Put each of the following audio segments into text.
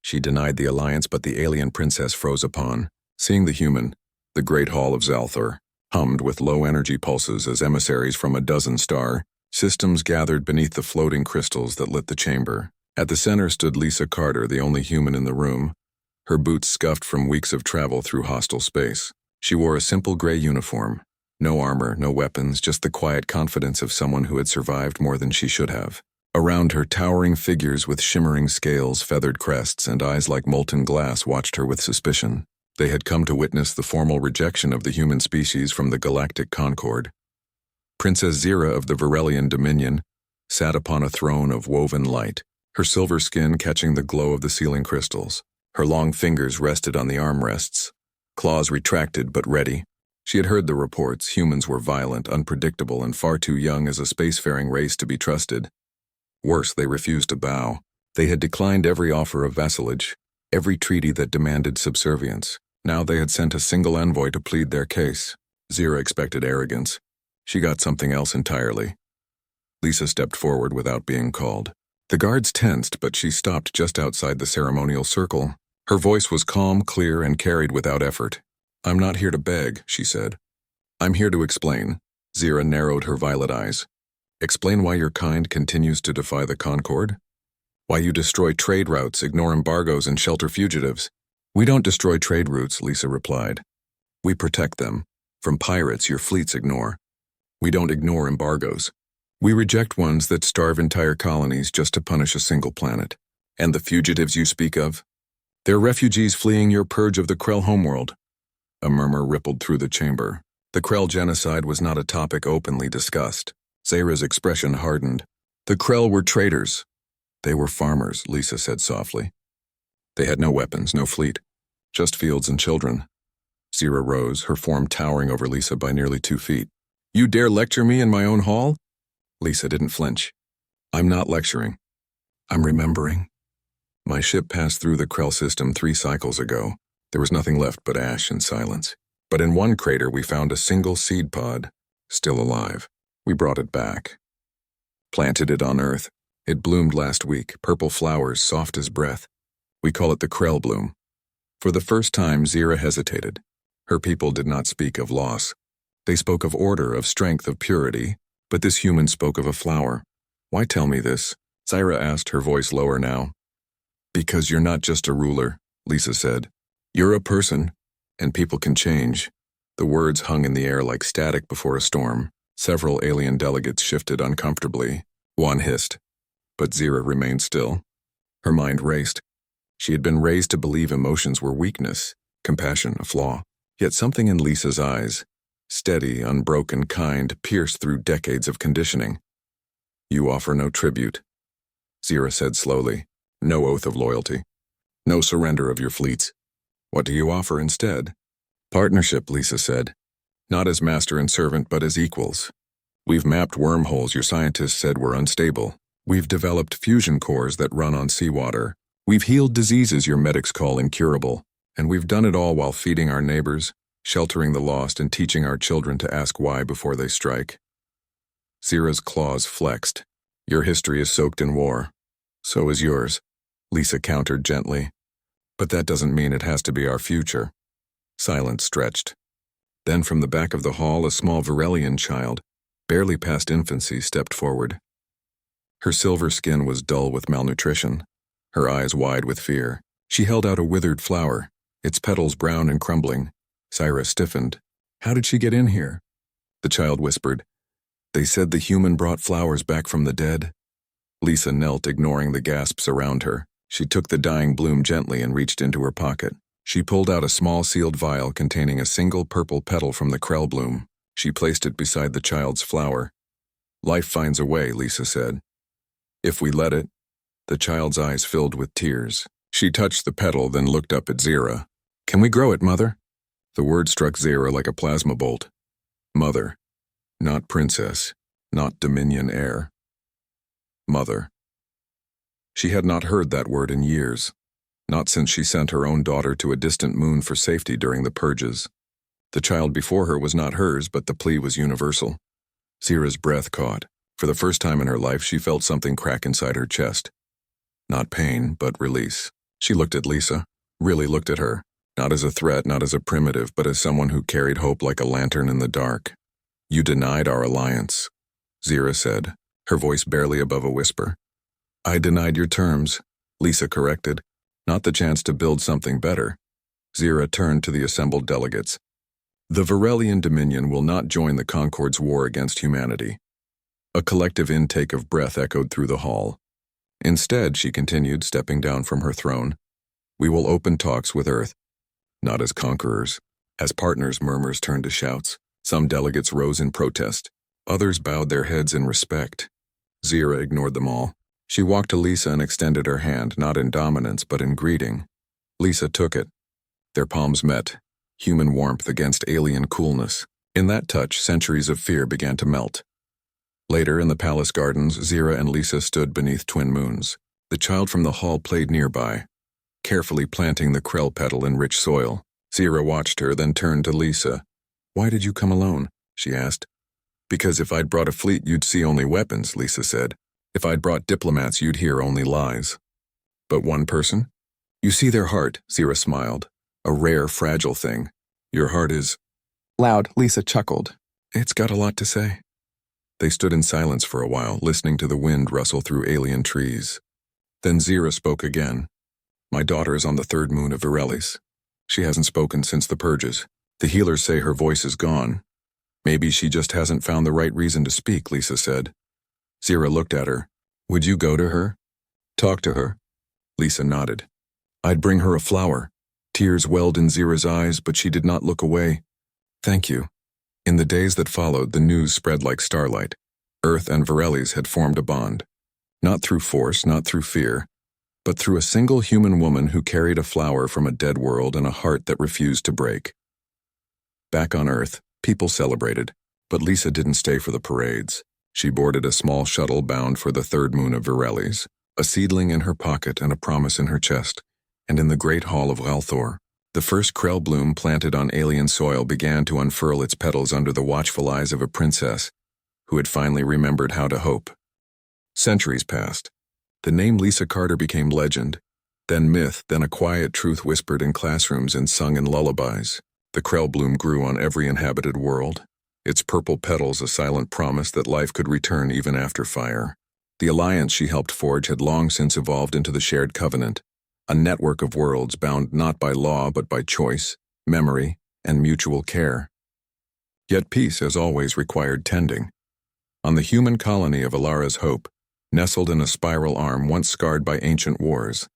She denied the alliance, but the alien princess froze upon. Seeing the human, the great hall of Zalthor hummed with low-energy pulses as emissaries from a dozen star systems gathered beneath the floating crystals that lit the chamber. At the center stood Lisa Carter, the only human in the room, her boots scuffed from weeks of travel through hostile space. She wore a simple gray uniform. No armor, no weapons, just the quiet confidence of someone who had survived more than she should have. Around her, towering figures with shimmering scales, feathered crests, and eyes like molten glass watched her with suspicion. They had come to witness the formal rejection of the human species from the Galactic Concord. Princess Zira of the Varelian Dominion sat upon a throne of woven light, her silver skin catching the glow of the ceiling crystals. Her long fingers rested on the armrests, claws retracted but ready. She had heard the reports. Humans were violent, unpredictable, and far too young as a spacefaring race to be trusted. Worse, they refused to bow. They had declined every offer of vassalage, every treaty that demanded subservience. Now they had sent a single envoy to plead their case. Zira expected arrogance. She got something else entirely. Lisa stepped forward without being called. The guards tensed, but she stopped just outside the ceremonial circle. Her voice was calm, clear, and carried without effort. "I'm not here to beg," she said. "I'm here to explain." Zira narrowed her violet eyes. "Explain why your kind continues to defy the Concord? Why you destroy trade routes, ignore embargoes, and shelter fugitives?" "We don't destroy trade routes," Lisa replied. "We protect them. From pirates your fleets ignore. We don't ignore embargoes. We reject ones that starve entire colonies just to punish a single planet. And the fugitives you speak of? They're refugees fleeing your purge of the Krell homeworld." A murmur rippled through the chamber. The Krell genocide was not a topic openly discussed. Zira's expression hardened. "The Krell were traitors." "They were farmers," Lisa said softly. "They had no weapons, no fleet, just fields and children." Zira rose, her form towering over Lisa by nearly 2 feet. "You dare lecture me in my own hall?" Lisa didn't flinch. "I'm not lecturing. I'm remembering. My ship passed through the Krell system 3 cycles ago. There was nothing left but ash and silence. But in one crater we found a single seed pod, still alive. We brought it back. Planted it on Earth. It bloomed last week, purple flowers soft as breath. We call it the Krell bloom." For the first time, Zira hesitated. Her people did not speak of loss. They spoke of order, of strength, of purity, but this human spoke of a flower. "Why tell me this?" Zira asked, her voice lower now. "Because you're not just a ruler," Lisa said. "You're a person, and people can change." The words hung in the air like static before a storm. Several alien delegates shifted uncomfortably. One hissed, but Zira remained still. Her mind raced. She had been raised to believe emotions were weakness, compassion a flaw. Yet something in Lisa's eyes, steady, unbroken, kind, pierced through decades of conditioning. "You offer no tribute," Zira said slowly. "No oath of loyalty. No surrender of your fleets. What do you offer instead?" "Partnership," Lisa said. "Not as master and servant, but as equals. We've mapped wormholes your scientists said were unstable. We've developed fusion cores that run on seawater. We've healed diseases your medics call incurable. And we've done it all while feeding our neighbors, sheltering the lost, and teaching our children to ask why before they strike." Zira's claws flexed. "Your history is soaked in war. So is yours," Lisa countered gently. "But that doesn't mean it has to be our future." Silence stretched. Then from the back of the hall, a small Varelian child, barely past infancy, stepped forward. Her silver skin was dull with malnutrition, her eyes wide with fear. She held out a withered flower, its petals brown and crumbling. Zira stiffened. "How did she get in here?" The child whispered. "They said the human brought flowers back from the dead." Lisa knelt, ignoring the gasps around her. She took the dying bloom gently and reached into her pocket. She pulled out a small sealed vial containing a single purple petal from the Krell bloom. She placed it beside the child's flower. "Life finds a way," Lisa said. "If we let it." The child's eyes filled with tears. She touched the petal, then looked up at Zira. "Can we grow it, Mother?" The word struck Zira like a plasma bolt. Mother. Not princess. Not Dominion heir. Mother. She had not heard that word in years. Not since she sent her own daughter to a distant moon for safety during the purges. The child before her was not hers, but the plea was universal. Zira's breath caught. For the first time in her life, she felt something crack inside her chest. Not pain, but release. She looked at Lisa, really looked at her, not as a threat, not as a primitive, but as someone who carried hope like a lantern in the dark. You denied our alliance, Zira said, her voice barely above a whisper. I denied your terms, Lisa corrected, not the chance to build something better. Zira turned to the assembled delegates. The Varelian Dominion will not join the Concord's war against humanity. A collective intake of breath echoed through the hall. Instead, she continued, stepping down from her throne, we will open talks with Earth. Not as conquerors. As partners, murmurs turned to shouts. Some delegates rose in protest. Others bowed their heads in respect. Zira ignored them all. She walked to Lisa and extended her hand, not in dominance, but in greeting. Lisa took it. Their palms met, human warmth against alien coolness. In that touch, centuries of fear began to melt. Later, in the palace gardens, Zira and Lisa stood beneath twin moons. The child from the hall played nearby, carefully planting the krell petal in rich soil. Zira watched her, then turned to Lisa. Why did you come alone? She asked. Because if I'd brought a fleet, you'd see only weapons, Lisa said. If I'd brought diplomats, you'd hear only lies. But one person? You see their heart, Zira smiled. A rare, fragile thing. Your heart is... Loud, Lisa chuckled. It's got a lot to say. They stood in silence for a while, listening to the wind rustle through alien trees. Then Zira spoke again. My daughter is on the third moon of Virelis. She hasn't spoken since the purges. The healers say her voice is gone. Maybe she just hasn't found the right reason to speak, Lisa said. Zira looked at her. Would you go to her? Talk to her? Lisa nodded. I'd bring her a flower. Tears welled in Zira's eyes, but she did not look away. Thank you. In the days that followed, the news spread like starlight. Earth and Virelis had formed a bond. Not through force, not through fear, but through a single human woman who carried a flower from a dead world and a heart that refused to break. Back on Earth, people celebrated, but Lisa didn't stay for the parades. She boarded a small shuttle bound for the third moon of Virelis, a seedling in her pocket and a promise in her chest, and in the great hall of Ralthor, the first krell bloom planted on alien soil began to unfurl its petals under the watchful eyes of a princess who had finally remembered how to hope. Centuries passed. The name Lisa Carter became legend, then myth, then a quiet truth whispered in classrooms and sung in lullabies. The krell bloom grew on every inhabited world, its purple petals a silent promise that life could return even after fire. The alliance she helped forge had long since evolved into the shared covenant, a network of worlds bound not by law but by choice, memory, and mutual care. Yet peace, as always, required tending. On the human colony of Alara's Hope, nestled in a spiral arm once scarred by ancient wars,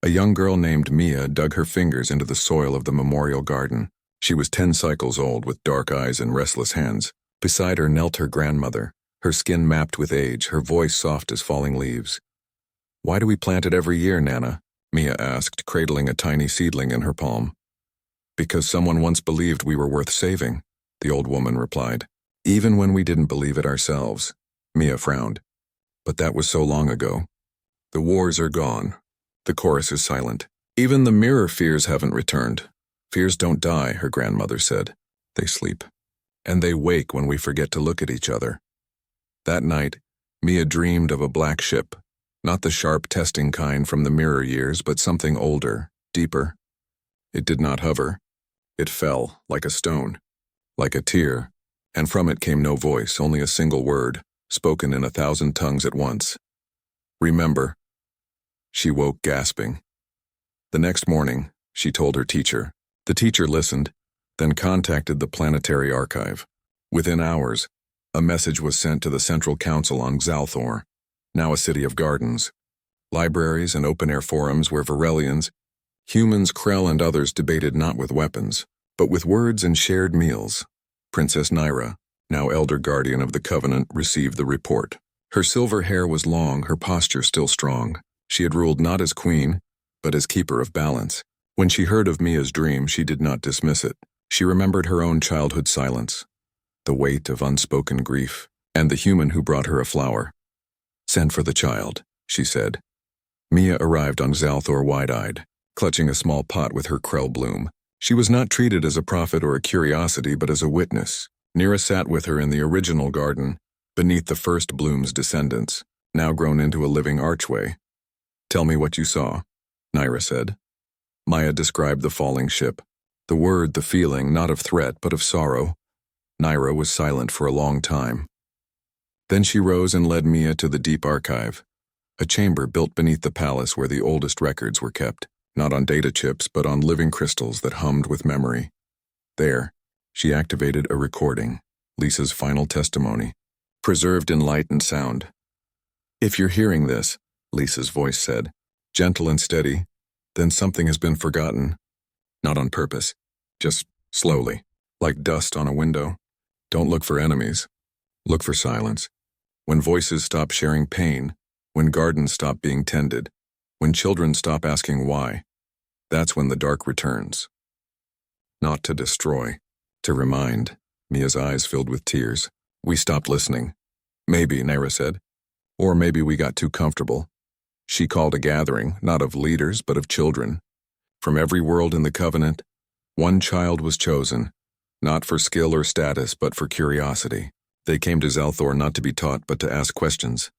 a young girl named Mia dug her fingers into the soil of the memorial garden. She was 10 cycles old, with dark eyes and restless hands. Beside her knelt her grandmother, her skin mapped with age, her voice soft as falling leaves. Why do we plant it every year, Nana? Mia asked, cradling a tiny seedling in her palm. Because someone once believed we were worth saving, the old woman replied. Even when we didn't believe it ourselves. Mia frowned. But that was so long ago. The wars are gone. The chorus is silent. Even the mirror fears haven't returned. Fears don't die, her grandmother said. They sleep. And they wake when we forget to look at each other. That night, Mia dreamed of a black ship. Not the sharp testing kind from the mirror years, but something older, deeper. It did not hover. It fell, like a stone, like a tear, and from it came no voice, only a single word, spoken in 1,000 tongues at once. Remember. She woke gasping. The next morning, she told her teacher. The teacher listened, then contacted the planetary archive. Within hours, a message was sent to the Central Council on Xalthor, now a city of gardens. Libraries and open-air forums where Varelians, humans, krell, and others debated not with weapons, but with words and shared meals. Princess Naira, now elder guardian of the Covenant, received the report. Her silver hair was long, her posture still strong. She had ruled not as queen, but as keeper of balance. When she heard of Mia's dream, she did not dismiss it. She remembered her own childhood silence, the weight of unspoken grief, and the human who brought her a flower. Send for the child, she said. Mia arrived on Xalthor wide-eyed, clutching a small pot with her krell bloom. She was not treated as a prophet or a curiosity, but as a witness. Nira sat with her in the original garden, beneath the first bloom's descendants, now grown into a living archway. Tell me what you saw. Naira said. Maya described the falling ship. The word, the feeling, not of threat, but of sorrow. Naira was silent for a long time. Then she rose and led Mia to the deep archive, a chamber built beneath the palace where the oldest records were kept, not on data chips, but on living crystals that hummed with memory. There, she activated a recording, Lisa's final testimony, preserved in light and sound. If you're hearing this, Lisa's voice said, gentle and steady, then something has been forgotten. Not on purpose, just slowly, like dust on a window. Don't look for enemies. Look for silence. When voices stop sharing pain, when gardens stop being tended, when children stop asking why, that's when the dark returns. Not to destroy, to remind. Mia's eyes filled with tears. We stopped listening. Maybe, Naira said. Or maybe we got too comfortable. She called a gathering, not of leaders, but of children. From every world in the Covenant, one child was chosen, not for skill or status, but for curiosity. They came to Zalthor not to be taught, but to ask questions.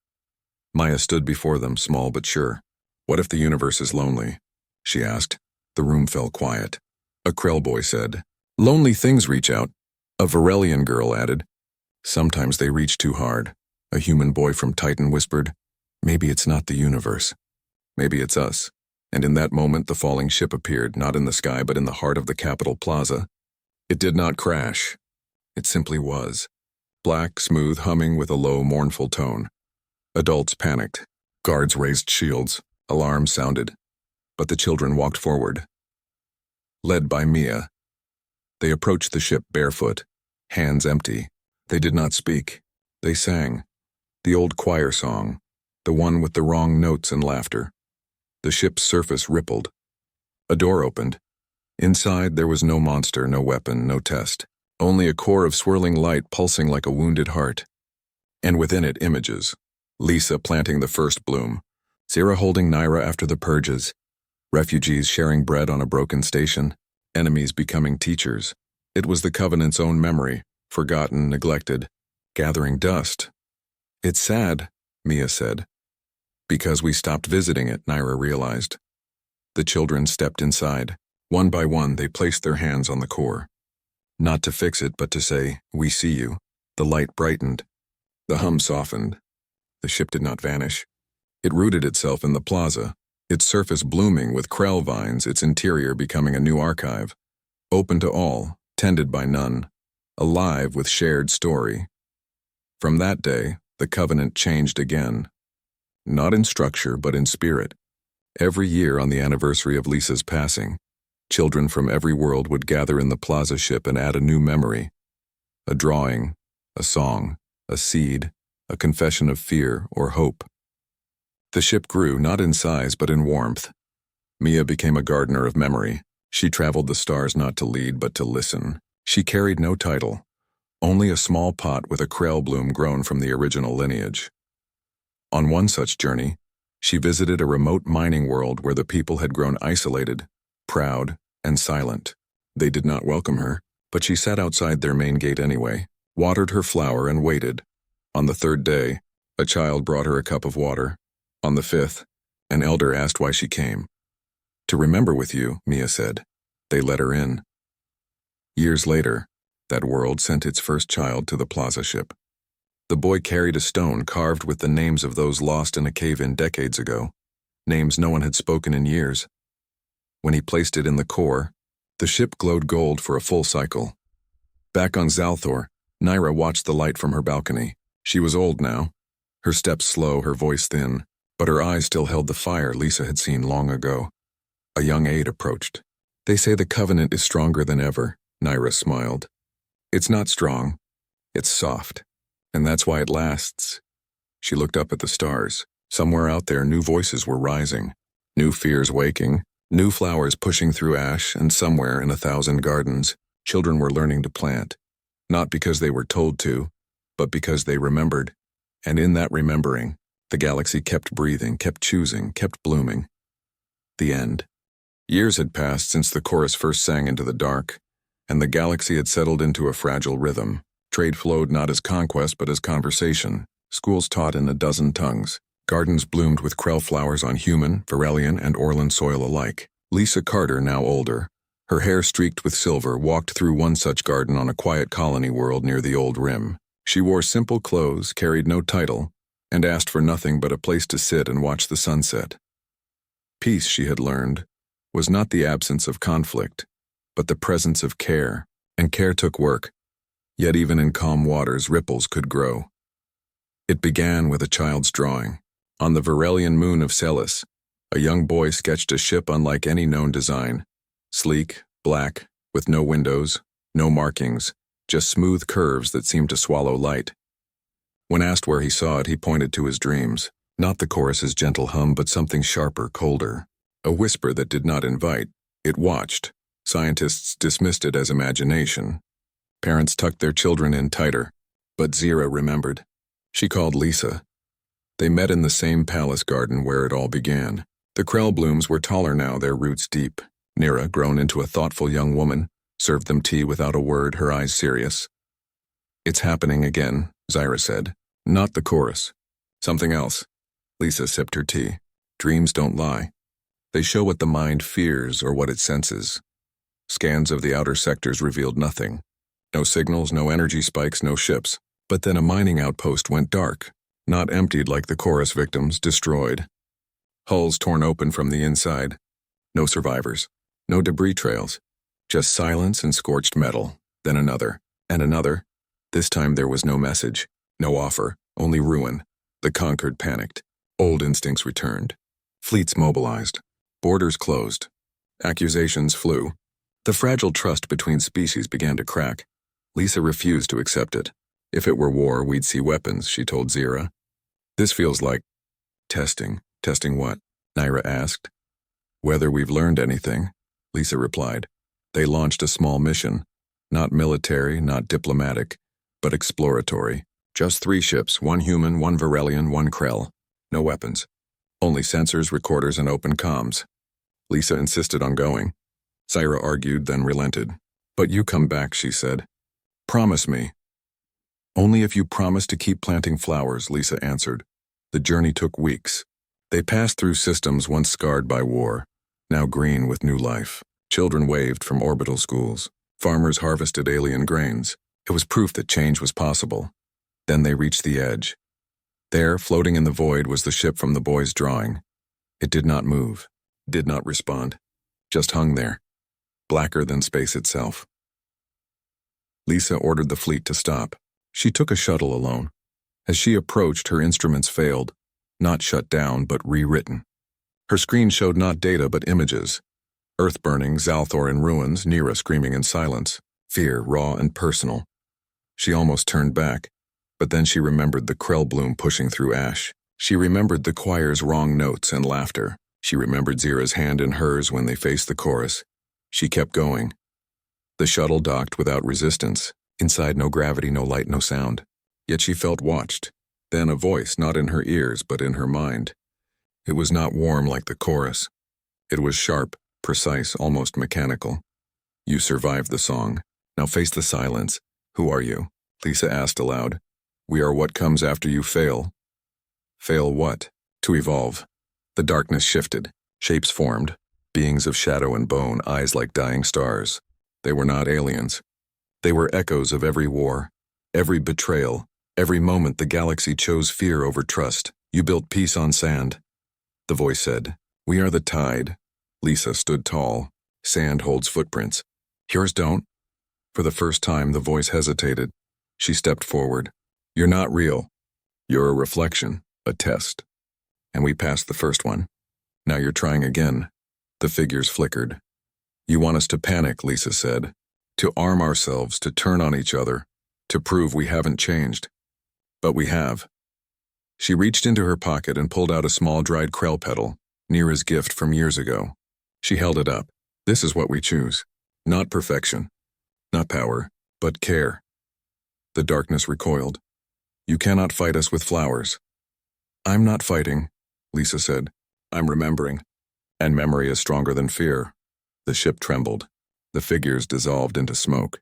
Maya stood before them, small but sure. What if the universe is lonely? She asked. The room fell quiet. A Krell boy said, lonely things reach out. A Varelian girl added, sometimes they reach too hard. A human boy from Titan whispered, maybe it's not the universe. Maybe it's us. And in that moment the falling ship appeared, not in the sky but in the heart of the Capitol Plaza. It did not crash. It simply was. Black, smooth, humming with a low, mournful tone. Adults panicked. Guards raised shields. Alarms sounded. But the children walked forward. Led by Mia. They approached the ship barefoot, hands empty. They did not speak. They sang. The old choir song, the one with the wrong notes and laughter. The ship's surface rippled. A door opened. Inside there was no monster, no weapon, no test. Only a core of swirling light pulsing like a wounded heart. And within it images. Lisa planting the first bloom. Zira holding Naira after the purges. Refugees sharing bread on a broken station. Enemies becoming teachers. It was the Covenant's own memory, forgotten, neglected, gathering dust. It's sad, Mia said. Because we stopped visiting it, Naira realized. The children stepped inside. One by one, they placed their hands on the core. Not to fix it, but to say, we see you. The light brightened. The hum softened. The ship did not vanish. It rooted itself in the plaza, its surface blooming with Krell vines, its interior becoming a new archive. Open to all, tended by none. Alive with shared story. From that day, the Covenant changed again. Not in structure, but in spirit. Every year on the anniversary of Lisa's passing, children from every world would gather in the plaza ship and add a new memory. A drawing, a song, a seed, a confession of fear or hope. The ship grew not in size but in warmth. Mia became a gardener of memory. She traveled the stars not to lead but to listen. She carried no title, only a small pot with a Krell bloom grown from the original lineage. On one such journey, she visited a remote mining world where the people had grown isolated, proud, and silent. They did not welcome her, but she sat outside their main gate anyway, watered her flower and waited. On the third day, a child brought her a cup of water. On the fifth, an elder asked why she came. To remember with you, Mia said. They let her in. Years later, that world sent its first child to the plaza ship. The boy carried a stone carved with the names of those lost in a cave-in decades ago, names no one had spoken in years. When he placed it in the core, the ship glowed gold for a full cycle. Back on Zalthor, Naira watched the light from her balcony. She was old now, her steps slow, her voice thin, but her eyes still held the fire Lisa had seen long ago. A young aide approached. They say the Covenant is stronger than ever, Naira smiled. It's not strong, it's soft, and that's why it lasts. She looked up at the stars. Somewhere out there, new voices were rising, new fears waking, new flowers pushing through ash, and somewhere in 1,000 gardens, children were learning to plant, not because they were told to, but because they remembered. And in that remembering, the galaxy kept breathing, kept choosing, kept blooming. The end. Years had passed since the chorus first sang into the dark, and the galaxy had settled into a fragile rhythm. Trade flowed not as conquest but as conversation, schools taught in 12 tongues, Gardens bloomed with krell flowers on human, Varelian, and Orlan soil alike. Lisa Carter, now older, her hair streaked with silver, walked through one such garden on a quiet colony world near the Old Rim. She wore simple clothes, carried no title, and asked for nothing but a place to sit and watch the sunset. Peace, she had learned, was not the absence of conflict, but the presence of care, and care took work, yet even in calm waters ripples could grow. It began with a child's drawing. On the Varelian moon of Celis, a young boy sketched a ship unlike any known design, sleek, black, with no windows, no markings, just smooth curves that seemed to swallow light. When asked where he saw it, he pointed to his dreams, not the chorus's gentle hum, but something sharper, colder, a whisper that did not invite, it watched. Scientists dismissed it as imagination. Parents tucked their children in tighter, but Zira remembered. She called Lisa. They met in the same palace garden where it all began. The krell blooms were taller now, their roots deep. Nira, grown into a thoughtful young woman, served them tea without a word, her eyes serious. "It's happening again," Zyra said. "Not the chorus. Something else." Lisa sipped her tea. "Dreams don't lie. They show what the mind fears or what it senses." Scans of the outer sectors revealed nothing. No signals, no energy spikes, no ships. But then a mining outpost went dark. Not emptied like the chorus victims, destroyed. Hulls torn open from the inside. No survivors. No debris trails. Just silence and scorched metal. Then another. And another. This time there was no message. No offer. Only ruin. The conquered panicked. Old instincts returned. Fleets mobilized. Borders closed. Accusations flew. The fragile trust between species began to crack. Lisa refused to accept it. If it were war, we'd see weapons, she told Zira. "This feels like testing." "Testing what?" Naira asked. "Whether we've learned anything," Lisa replied. They launched a small mission. Not military, not diplomatic, but exploratory. Just 3 ships, 1 human, 1 Varelian, 1 krell. No weapons. Only sensors, recorders, and open comms. Lisa insisted on going. Zyra argued, then relented. "But you come back," she said. "Promise me." "Only if you promise to keep planting flowers," Lisa answered. The journey took weeks. They passed through systems once scarred by war, now green with new life. Children waved from orbital schools. Farmers harvested alien grains. It was proof that change was possible. Then they reached the edge. There, floating in the void, was the ship from the boy's drawing. It did not move, did not respond, just hung there, blacker than space itself. Lisa ordered the fleet to stop. She took a shuttle alone. As she approached, her instruments failed, not shut down, but rewritten. Her screen showed not data, but images. Earth burning, Zalthor in ruins, Nira screaming in silence, fear raw and personal. She almost turned back, but then she remembered the krell bloom pushing through ash. She remembered the choir's wrong notes and laughter. She remembered Zira's hand in hers when they faced the chorus. She kept going. The shuttle docked without resistance. Inside, no gravity, no light, no sound. Yet she felt watched. Then a voice, not in her ears, but in her mind. It was not warm like the chorus. It was sharp, precise, almost mechanical. "You survived the song. Now face the silence. Who are you?" Lisa asked aloud. "We are what comes after you fail." "Fail what?" "To evolve." The darkness shifted. Shapes formed. Beings of shadow and bone, eyes like dying stars. They were not aliens. They were echoes of every war, every betrayal, every moment the galaxy chose fear over trust. "You built peace on sand." The voice said, "We are the tide." Lisa stood tall. "Sand holds footprints. Yours don't." For the first time, the voice hesitated. She stepped forward. "You're not real. You're a reflection, a test. And we passed the first one. Now you're trying again." The figures flickered. "You want us to panic," Lisa said. "To arm ourselves, to turn on each other, to prove we haven't changed. But we have." She reached into her pocket and pulled out a small dried krell petal, Nira's gift from years ago. She held it up. "This is what we choose. Not perfection. Not power, but care." The darkness recoiled. "You cannot fight us with flowers." "I'm not fighting," Lisa said. "I'm remembering. And memory is stronger than fear." The ship trembled. The figures dissolved into smoke.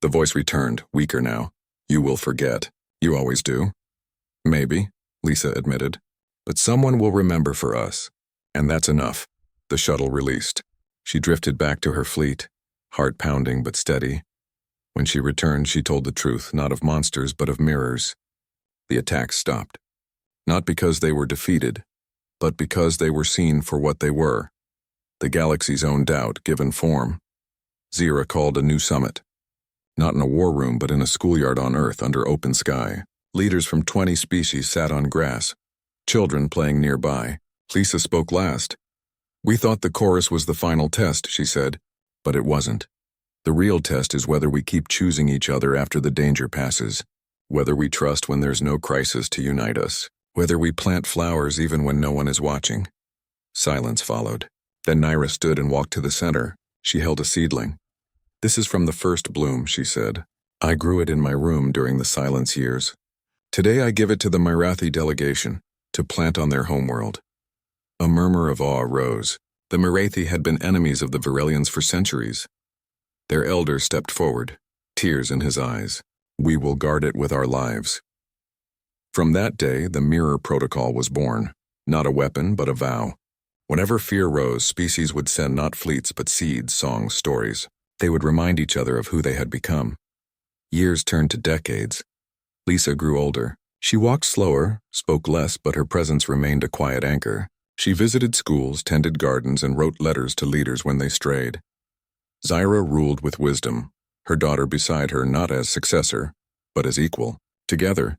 The voice returned, weaker now. "You will forget. You always do." "Maybe," Lisa admitted. But someone will remember for us. And that's enough. The shuttle released. She drifted back to her fleet, heart pounding but steady. When she returned, she told the truth, not of monsters, but of mirrors. The attacks stopped. Not because they were defeated, but because they were seen for what they were. The galaxy's own doubt given form. Zira called a new summit. Not in a war room, but in a schoolyard on Earth under open sky. Leaders from 20 species sat on grass. Children playing nearby. Lisa spoke last. We thought the chorus was the final test, she said, but it wasn't. The real test is whether we keep choosing each other after the danger passes, whether we trust when there's no crisis to unite us, whether we plant flowers even when no one is watching. Silence followed. Then Naira stood and walked to the center. She held a seedling. This is from the first bloom, she said. I grew it in my room during the silence years. Today I give it to the Mirathi delegation to plant on their homeworld. A murmur of awe rose. The Mirathi had been enemies of the Virelians for centuries. Their elder stepped forward, tears in his eyes. We will guard it with our lives. From that day, the Mirror Protocol was born. Not a weapon, but a vow. Whenever fear rose, species would send not fleets, but seeds, songs, stories. They would remind each other of who they had become. Years turned to decades. Lisa grew older. She walked slower, spoke less, but her presence remained a quiet anchor. She visited schools, tended gardens, and wrote letters to leaders when they strayed. Zyra ruled with wisdom, her daughter beside her not as successor, but as equal. Together,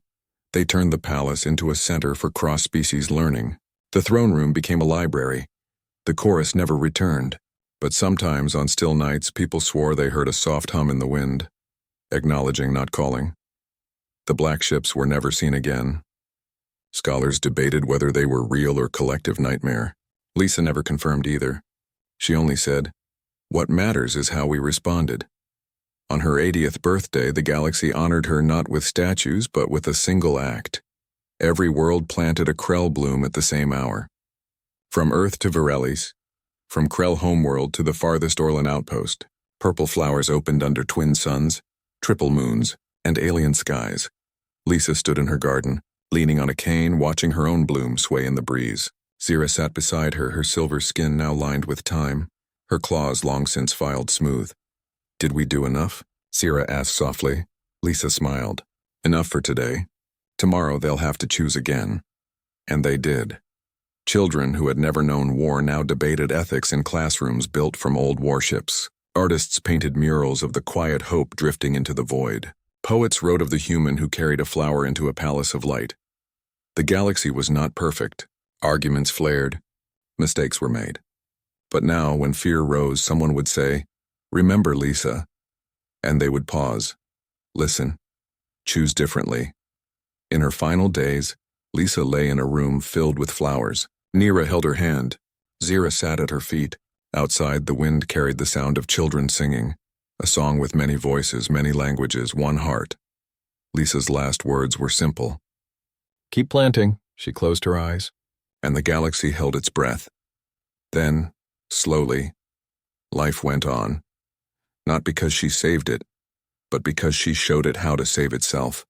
they turned the palace into a center for cross-species learning. The throne room became a library. The chorus never returned, but sometimes on still nights people swore they heard a soft hum in the wind, acknowledging, not calling. The black ships were never seen again. Scholars debated whether they were real or collective nightmare. Lisa never confirmed either. She only said, "What matters is how we responded." On her 80th birthday, the galaxy honored her not with statues, but with a single act. Every world planted a Krell bloom at the same hour. From Earth to Virelis, from Krell homeworld to the farthest Orlan outpost, purple flowers opened under twin suns, triple moons, and alien skies. Lisa stood in her garden, leaning on a cane, watching her own bloom sway in the breeze. Zira sat beside her, her silver skin now lined with time, her claws long since filed smooth. Did we do enough? Zira asked softly. Lisa smiled. Enough for today. Tomorrow they'll have to choose again. And they did. Children who had never known war now debated ethics in classrooms built from old warships. Artists painted murals of the quiet hope drifting into the void. Poets wrote of the human who carried a flower into a palace of light. The galaxy was not perfect. Arguments flared. Mistakes were made. But now, when fear rose, someone would say, "Remember, Lisa." And they would pause. Listen. Choose differently. In her final days, Lisa lay in a room filled with flowers. Nira held her hand. Zira sat at her feet. Outside, the wind carried the sound of children singing. A song with many voices, many languages, one heart. Lisa's last words were simple. Keep planting. She closed her eyes, and the galaxy held its breath. Then, slowly, life went on. Not because she saved it, but because she showed it how to save itself.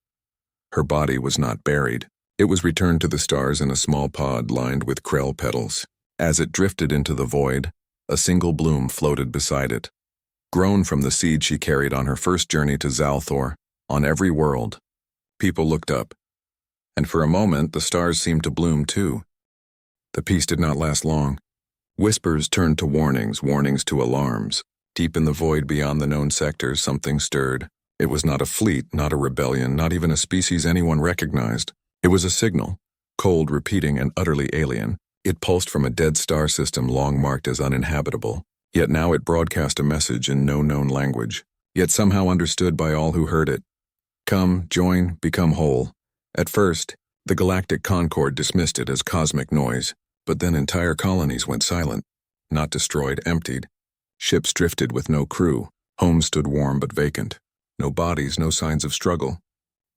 Her body was not buried. It was returned to the stars in a small pod lined with Krell petals. As it drifted into the void, a single bloom floated beside it. Grown from the seed she carried on her first journey to Zalthor, on every world, people looked up. And for a moment, the stars seemed to bloom too. The peace did not last long. Whispers turned to warnings, warnings to alarms. Deep in the void beyond the known sectors, something stirred. It was not a fleet, not a rebellion, not even a species anyone recognized. It was a signal, cold, repeating, and utterly alien. It pulsed from a dead star system long marked as uninhabitable. Yet now it broadcast a message in no known language, yet somehow understood by all who heard it. Come, join, become whole. At first, the Galactic Concord dismissed it as cosmic noise, but then entire colonies went silent. Not destroyed, emptied. Ships drifted with no crew. Homes stood warm but vacant. No bodies, no signs of struggle.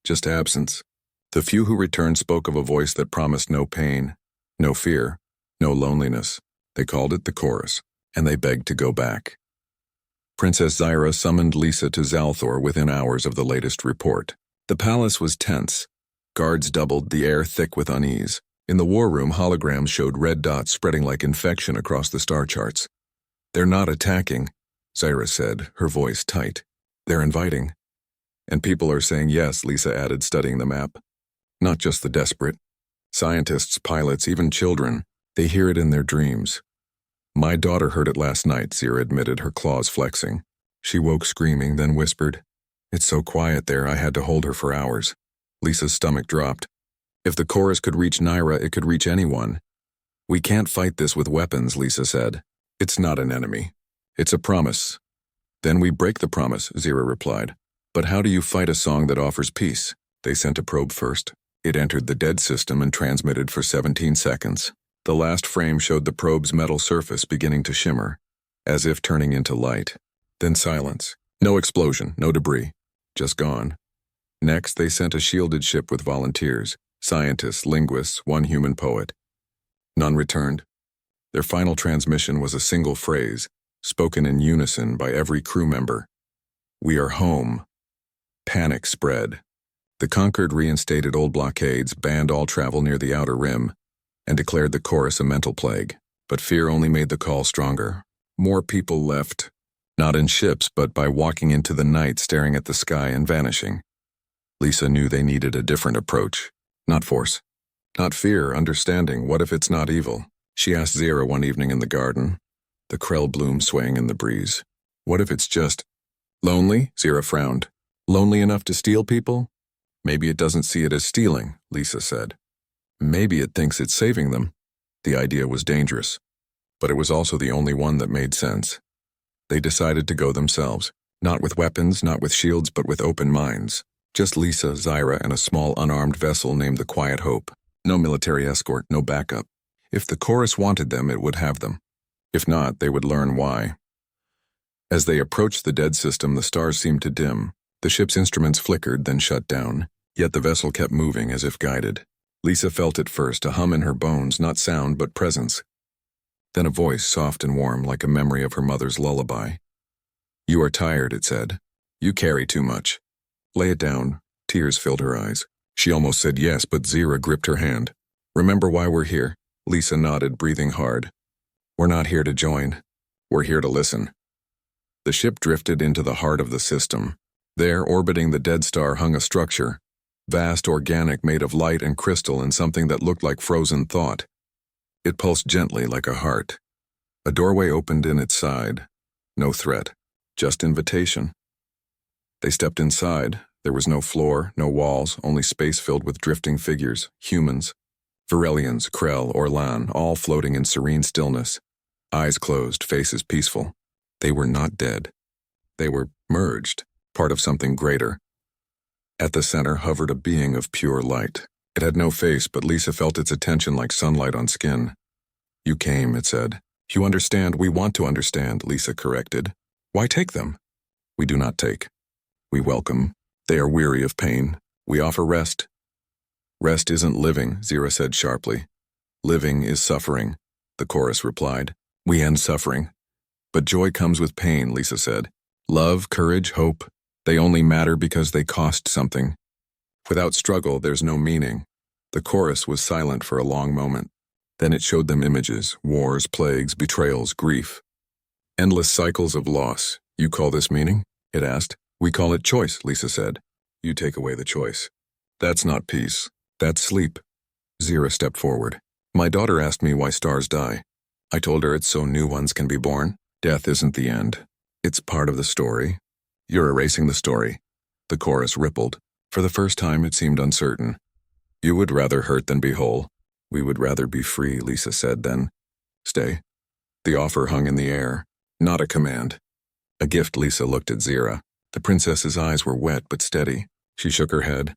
Just absence. The few who returned spoke of a voice that promised no pain, no fear, no loneliness. They called it the chorus, and they begged to go back. Princess Zyra summoned Lisa to Zalthor within hours of the latest report. The palace was tense. Guards doubled, the air thick with unease. In the war room, holograms showed red dots spreading like infection across the star charts. "They're not attacking," Zyra said, her voice tight. "They're inviting." "And people are saying yes," Lisa added, studying the map. "Not just the desperate. Scientists, pilots, even children. They hear it in their dreams." "My daughter heard it last night," Zyra admitted, her claws flexing. She woke screaming, then whispered, "It's so quiet there, I had to hold her for hours." Lisa's stomach dropped. If the chorus could reach Naira, it could reach anyone. "We can't fight this with weapons," Lisa said. "It's not an enemy. It's a promise." "Then we break the promise," Zyra replied. "But how do you fight a song that offers peace?" They sent a probe first. It entered the dead system and transmitted for 17 seconds. The last frame showed the probe's metal surface beginning to shimmer, as if turning into light. Then silence. No explosion, no debris. Just gone. Next, they sent a shielded ship with volunteers, scientists, linguists, one human poet. None returned. Their final transmission was a single phrase, spoken in unison by every crew member. "We are home." Panic spread. The Conquered reinstated old blockades, banned all travel near the outer rim, and declared the chorus a mental plague. But fear only made the call stronger. More people left, not in ships, but by walking into the night, staring at the sky and vanishing. Lisa knew they needed a different approach. Not force. Not fear, understanding. What if it's not evil? She asked Zyra one evening in the garden, the krell bloom swaying in the breeze. What if it's just lonely? Zyra frowned. Lonely enough to steal people? Maybe it doesn't see it as stealing, Lisa said. Maybe it thinks it's saving them. The idea was dangerous, but it was also the only one that made sense. They decided to go themselves, not with weapons, not with shields, but with open minds. Just Lisa, Zyra, and a small unarmed vessel named the Quiet Hope. No military escort, no backup. If the chorus wanted them, it would have them. If not, they would learn why. As they approached the dead system, the stars seemed to dim. The ship's instruments flickered, then shut down. Yet the vessel kept moving as if guided. Lisa felt it first, a hum in her bones, not sound, but presence. Then a voice, soft and warm, like a memory of her mother's lullaby. "You are tired," it said. "You carry too much. Lay it down." Tears filled her eyes. She almost said yes, but Zyra gripped her hand. "Remember why we're here?" Lisa nodded, breathing hard. "We're not here to join. We're here to listen." The ship drifted into the heart of the system. There, orbiting the dead star, hung a structure, vast, organic, made of light and crystal and something that looked like frozen thought. It pulsed gently like a heart. A doorway opened in its side. No threat, just invitation. They stepped inside. There was no floor, no walls, only space filled with drifting figures, humans. Varelians, Krell, Orlan, all floating in serene stillness. Eyes closed, faces peaceful. They were not dead. They were merged, part of something greater. At the center hovered a being of pure light. It had no face, but Lisa felt its attention like sunlight on skin. "You came," it said. "You understand. We want to understand," Lisa corrected. "Why take them?" "We do not take. We welcome. They are weary of pain. We offer rest." "Rest isn't living," Zyra said sharply. "Living is suffering," the chorus replied. "We end suffering. But joy comes with pain," Lisa said. "Love, courage, hope, they only matter because they cost something. Without struggle, there's no meaning." The chorus was silent for a long moment. Then it showed them images, wars, plagues, betrayals, grief. "Endless cycles of loss. You call this meaning?" it asked. "We call it choice," Lisa said. "You take away the choice. That's not peace. That's sleep." Zyra stepped forward. "My daughter asked me why stars die. I told her it's so new ones can be born. Death isn't the end. It's part of the story." "You're erasing the story." The chorus rippled. For the first time, it seemed uncertain. "You would rather hurt than be whole." "We would rather be free," Lisa said then. "Stay." The offer hung in the air, not a command. A gift. Lisa looked at Zyra. The princess's eyes were wet but steady. She shook her head.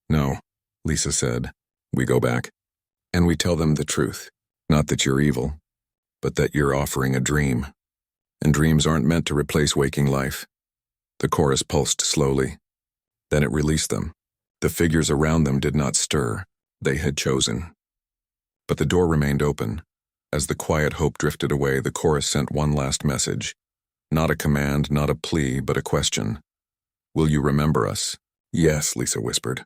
"No," Lisa said. "We go back. And we tell them the truth. Not that you're evil, but that you're offering a dream. And dreams aren't meant to replace waking life." The chorus pulsed slowly. Then it released them. The figures around them did not stir. They had chosen. But the door remained open. As the Quiet Hope drifted away, the chorus sent one last message. Not a command, not a plea, but a question. "Will you remember us?" "Yes," Lisa whispered.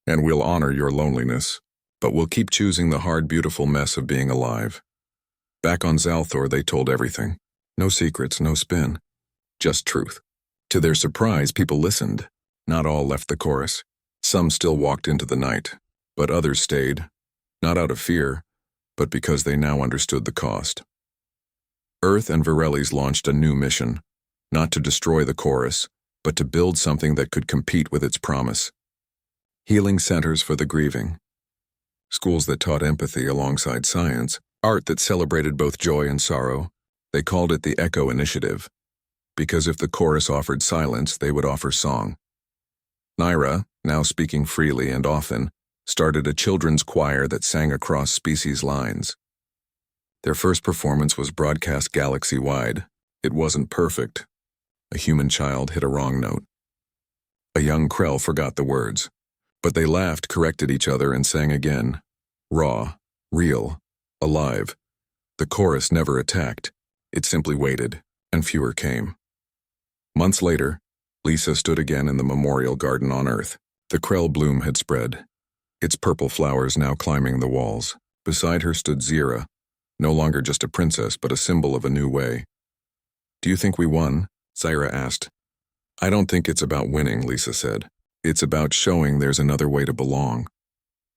"And we'll honor your loneliness. but we'll keep choosing the hard, beautiful mess of being alive. Back on Zalthor, they told everything. No secrets, no spin. Just truth. To their surprise, people listened. Not all left the chorus. Some still walked into the night, but others stayed, not out of fear, but because they now understood the cost. Earth and Varelli's launched a new mission, not to destroy the chorus, but to build something that could compete with its promise. Healing centers for the grieving. Schools that taught empathy alongside science, art that celebrated both joy and sorrow. They called it the Echo Initiative, because if the chorus offered silence, they would offer song. Naira, now speaking freely and often, started a children's choir that sang across species lines. Their first performance was broadcast galaxy-wide. It wasn't perfect. A human child hit a wrong note. A young Krell forgot the words, but they laughed, corrected each other, and sang again. Raw, real, alive. The chorus never attacked. It simply waited, and fewer came. Months later, Lisa stood again in the memorial garden on Earth. The Krell bloom had spread, its purple flowers now climbing the walls. Beside her stood Zira, no longer just a princess, but a symbol of a new way. "Do you think we won?" Zira asked. "I don't think it's about winning," Lisa said. "It's about showing there's another way to belong."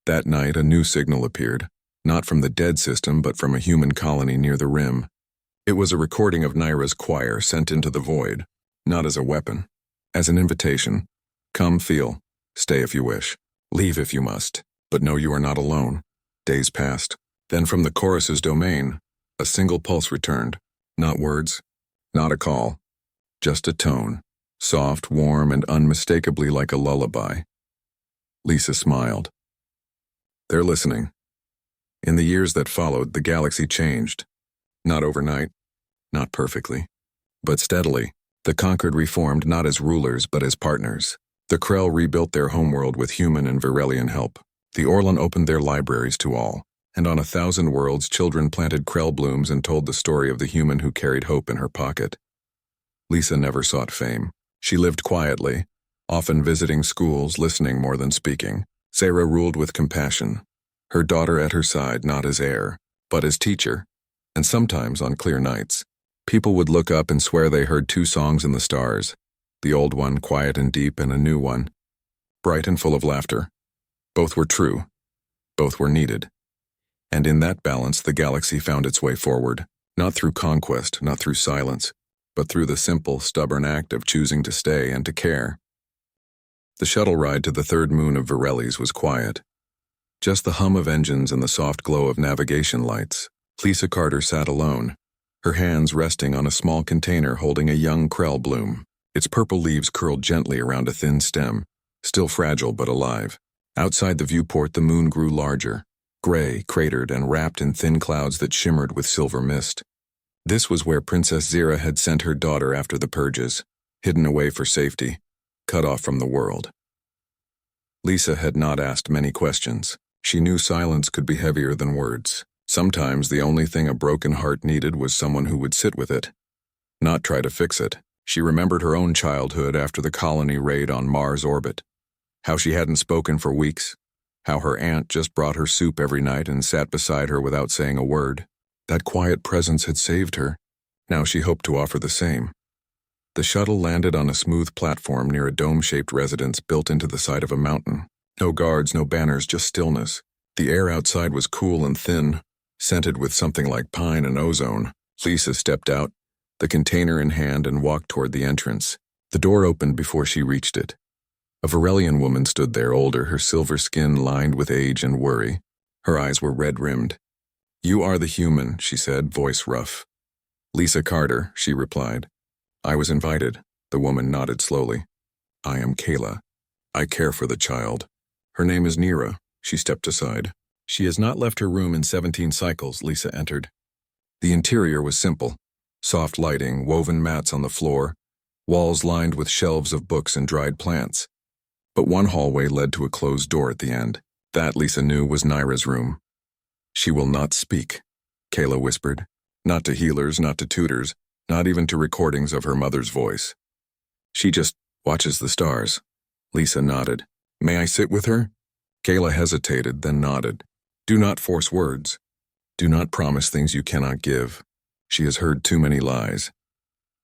That night, a new signal appeared, not from the dead system, but from a human colony near the rim. It was a recording of Naira's choir sent into the void, not as a weapon, as an invitation. Come, feel, stay if you wish, leave if you must, but know you are not alone. Days passed. Then from the chorus's domain, a single pulse returned. Not words, not a call, just a tone, soft, warm, and unmistakably like a lullaby. Lisa smiled. They're listening. In the years that followed, the galaxy changed. Not overnight, not perfectly, but steadily. The conquered reformed not as rulers, but as partners. The Krell rebuilt their homeworld with human and Varelian help. The Orlan opened their libraries to all, and on 1,000 worlds, children planted Krell blooms and told the story of the human who carried hope in her pocket. Lisa never sought fame. She lived quietly, often visiting schools, listening more than speaking. Sarah ruled with compassion, her daughter at her side not as heir, but as teacher, and sometimes on clear nights, people would look up and swear they heard two songs in the stars, the old one quiet and deep, and a new one, bright and full of laughter. Both were true. Both were needed. And in that balance, the galaxy found its way forward, not through conquest, not through silence, but through the simple, stubborn act of choosing to stay and to care. The shuttle ride to the third moon of Varelli's was quiet. Just the hum of engines and the soft glow of navigation lights. Lisa Carter sat alone, her hands resting on a small container holding a young Krell bloom. Its purple leaves curled gently around a thin stem, still fragile but alive. Outside the viewport, the moon grew larger, gray, cratered, and wrapped in thin clouds that shimmered with silver mist. This was where Princess Zira had sent her daughter after the purges, hidden away for safety, cut off from the world. Lisa had not asked many questions. She knew silence could be heavier than words. Sometimes the only thing a broken heart needed was someone who would sit with it, not try to fix it. She remembered her own childhood after the colony raid on Mars orbit, how she hadn't spoken for weeks, how her aunt just brought her soup every night and sat beside her without saying a word. That quiet presence had saved her. Now she hoped to offer the same. The shuttle landed on a smooth platform near a dome-shaped residence built into the side of a mountain. No guards, no banners, just stillness. The air outside was cool and thin, scented with something like pine and ozone. Lisa stepped out, the container in hand, and walked toward the entrance. The door opened before she reached it. A Varelian woman stood there, older, her silver skin lined with age and worry. Her eyes were red-rimmed. "You are the human," she said, voice rough. "Lisa Carter," she replied. "I was invited." The woman nodded slowly. "I am Kayla. I care for the child. Her name is Nira." She stepped aside. She has not left her room in 17 cycles. Lisa entered. The interior was simple. Soft lighting, woven mats on the floor, walls lined with shelves of books and dried plants. But one hallway led to a closed door at the end. That, Lisa knew, was Naira's room. "She will not speak," Kayla whispered. "Not to healers, not to tutors, not even to recordings of her mother's voice. She just watches the stars." Lisa nodded. "May I sit with her?" Kayla hesitated, then nodded. Do not force words. Do not promise things you cannot give. She has heard too many lies.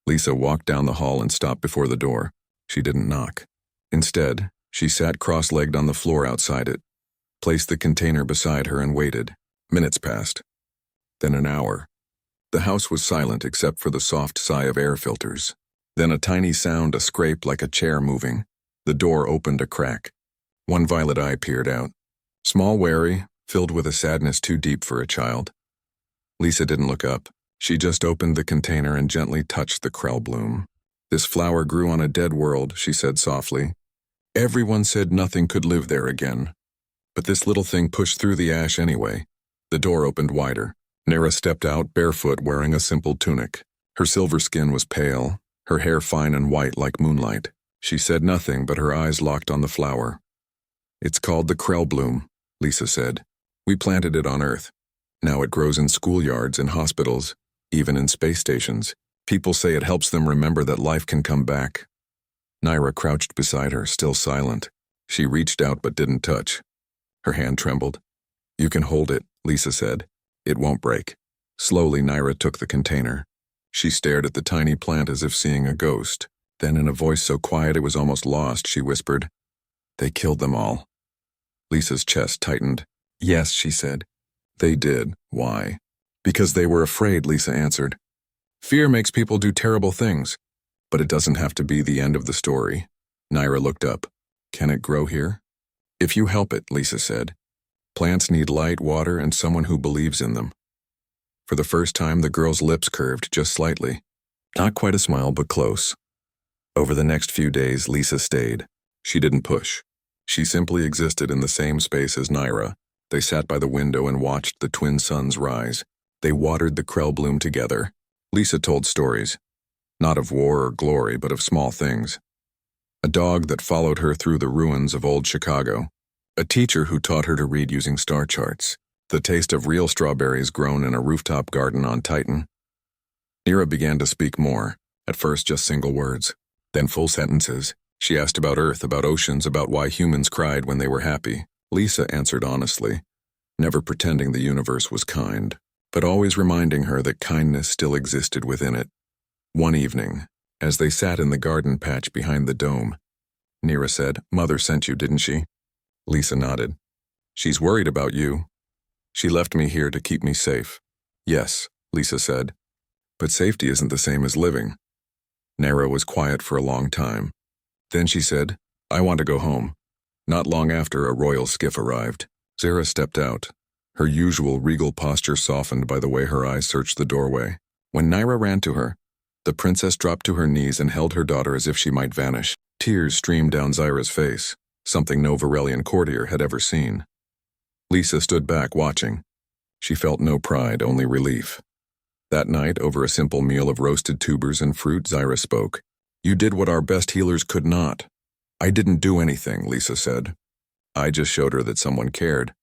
Lisa walked down the hall and stopped before the door. She didn't knock. Instead, she sat cross-legged on the floor outside it, placed the container beside her and waited. Minutes passed. Then an hour. The house was silent except for the soft sigh of air filters. Then a tiny sound, a scrape like a chair moving. The door opened a crack. One violet eye peered out. Small, wary, filled with a sadness too deep for a child. Lisa didn't look up. She just opened the container and gently touched the krell bloom. This flower grew on a dead world, she said softly. Everyone said nothing could live there again. But this little thing pushed through the ash anyway. The door opened wider. Nera stepped out, barefoot, wearing a simple tunic. Her silver skin was pale, her hair fine and white like moonlight. She said nothing, but her eyes locked on the flower. It's called the krell bloom, Lisa said. We planted it on Earth. Now it grows in schoolyards, in hospitals, even in space stations. People say it helps them remember that life can come back. Naira crouched beside her, still silent. She reached out but didn't touch. Her hand trembled. You can hold it, Lisa said. It won't break. Slowly, Naira took the container. She stared at the tiny plant as if seeing a ghost. Then, in a voice so quiet it was almost lost, she whispered, They killed them all. Lisa's chest tightened. Yes, she said. They did. Why? Because they were afraid, Lisa answered. Fear makes people do terrible things. But it doesn't have to be the end of the story. Naira looked up. Can it grow here? If you help it, Lisa said. Plants need light, water, and someone who believes in them. For the first time, the girl's lips curved just slightly. Not quite a smile, but close. Over the next few days, Lisa stayed. She didn't push. She simply existed in the same space as Naira. They sat by the window and watched the twin suns rise. They watered the krell bloom together. Lisa told stories. Not of war or glory, but of small things. A dog that followed her through the ruins of old Chicago. A teacher who taught her to read using star charts. The taste of real strawberries grown in a rooftop garden on Titan. Nera began to speak more, at first just single words, then full sentences. She asked about Earth, about oceans, about why humans cried when they were happy. Lisa answered honestly, never pretending the universe was kind, but always reminding her that kindness still existed within it. One evening, as they sat in the garden patch behind the dome, Nera said, Mother sent you, didn't she? Lisa nodded. She's worried about you. She left me here to keep me safe. Yes, Lisa said. But safety isn't the same as living. Nera was quiet for a long time. Then she said, I want to go home. Not long after, a royal skiff arrived. Zara stepped out, her usual regal posture softened by the way her eyes searched the doorway. When Naira ran to her, the princess dropped to her knees and held her daughter as if she might vanish. Tears streamed down Zara's face, something no Varelian courtier had ever seen. Lisa stood back watching. She felt no pride, only relief. That night, over a simple meal of roasted tubers and fruit, Zara spoke. You did what our best healers could not. I didn't do anything, Lisa said. I just showed her that someone cared.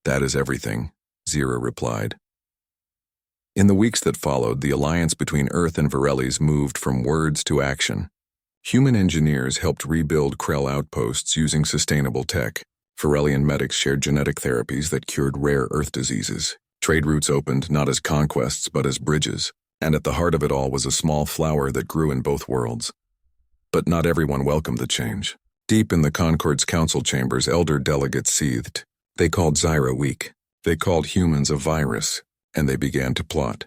That is everything, Zira replied. In the weeks that followed, the alliance between Earth and Varelis moved from words to action. Human engineers helped rebuild Krell outposts using sustainable tech. Varelian medics shared genetic therapies that cured rare Earth diseases. Trade routes opened not as conquests but as bridges, and at the heart of it all was a small flower that grew in both worlds. But not everyone welcomed the change. Deep in the Concord's council chambers, elder delegates seethed. They called Zira weak. They called humans a virus, and they began to plot.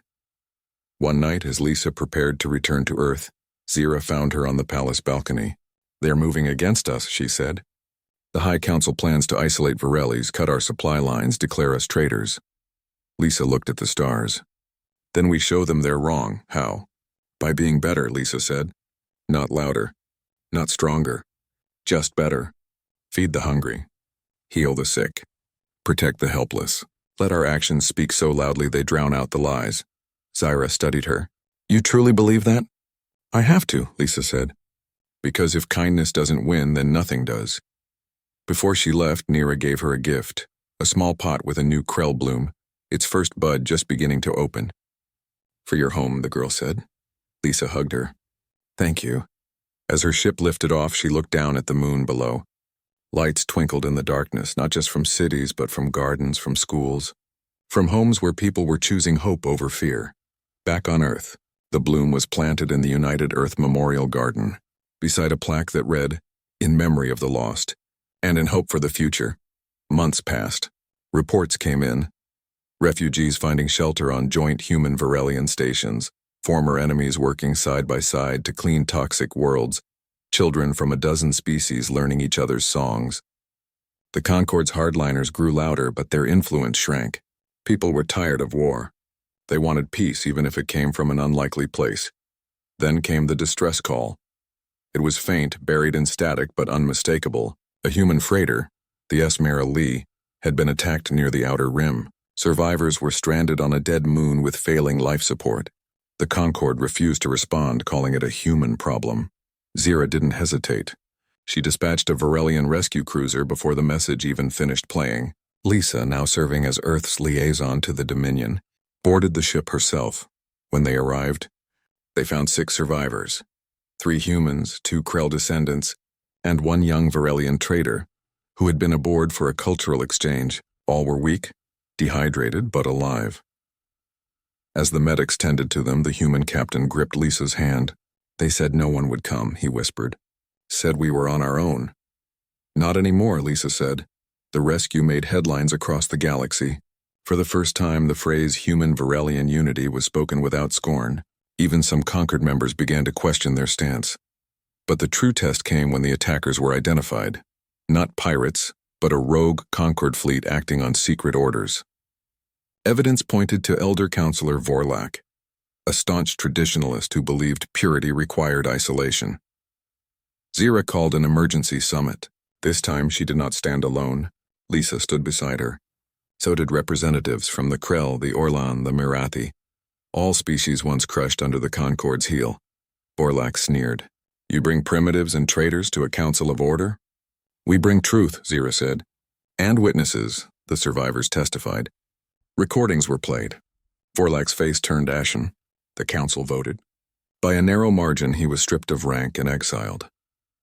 One night, as Lisa prepared to return to Earth, Zira found her on the palace balcony. They're moving against us, she said. The High Council plans to isolate Varelis, cut our supply lines, declare us traitors. Lisa looked at the stars. Then we show them they're wrong. How? By being better, Lisa said. Not louder. Not stronger. Just better. Feed the hungry. Heal the sick. Protect the helpless. Let our actions speak so loudly they drown out the lies. Zira studied her. You truly believe that? I have to, Lisa said. Because if kindness doesn't win, then nothing does. Before she left, Nera gave her a gift, a small pot with a new krell bloom, its first bud just beginning to open. For your home, the girl said. Lisa hugged her. Thank you. As her ship lifted off, she looked down at the moon below. Lights twinkled in the darkness, not just from cities, but from gardens, from schools, from homes where people were choosing hope over fear. Back on Earth, the bloom was planted in the United Earth Memorial Garden, beside a plaque that read, "In memory of the lost, and in hope for the future." Months passed. Reports came in. Refugees finding shelter on joint human-Varelian stations, former enemies working side by side to clean toxic worlds, children from a dozen species learning each other's songs. The Concord's hardliners grew louder, but their influence shrank. People were tired of war. They wanted peace, even if it came from an unlikely place. Then came the distress call. It was faint, buried in static, but unmistakable. A human freighter, the Esmeralda Lee, had been attacked near the outer rim. Survivors were stranded on a dead moon with failing life support. The Concorde refused to respond, calling it a human problem. Zira didn't hesitate. She dispatched a Varelian rescue cruiser before the message even finished playing. Lisa, now serving as Earth's liaison to the Dominion, boarded the ship herself. When they arrived, they found 6 survivors. 3 humans, 2 Krell descendants, and 1 young Varelian trader, who had been aboard for a cultural exchange. All were weak, dehydrated, but alive. As the medics tended to them, the human captain gripped Lisa's hand. "They said no one would come," he whispered. "Said we were on our own." "Not anymore," Lisa said. The rescue made headlines across the galaxy. For the first time, the phrase human-Varelian unity was spoken without scorn. Even some Concord members began to question their stance. But the true test came when the attackers were identified. Not pirates, but a rogue Concord fleet acting on secret orders. Evidence pointed to Elder Counselor Vorlak, a staunch traditionalist who believed purity required isolation. Zira called an emergency summit. This time she did not stand alone. Lisa stood beside her. So did representatives from the Krell, the Orlan, the Mirathi, all species once crushed under the Concorde's heel. Vorlak sneered. "You bring primitives and traitors to a council of order?" "We bring truth," Zira said. "And witnesses," the survivors testified. Recordings were played. Vorlak's face turned ashen. The council voted. By a narrow margin, he was stripped of rank and exiled.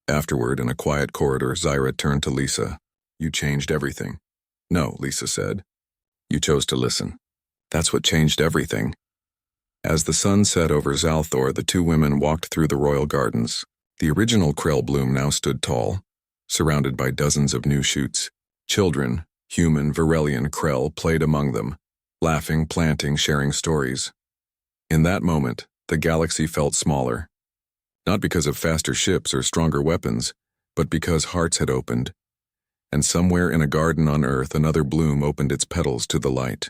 Afterward, in a quiet corridor, Zira turned to Lisa. "You changed everything." "No," Lisa said. "You chose to listen. That's what changed everything." As the sun set over Zalthor, the 2 women walked through the royal gardens. The original Krell bloom now stood tall, surrounded by dozens of new shoots. Children, human, Varelian Krell, played among them, laughing, planting, sharing stories. In that moment, the galaxy felt smaller. Not because of faster ships or stronger weapons, but because hearts had opened. And somewhere in a garden on Earth, another bloom opened its petals to the light.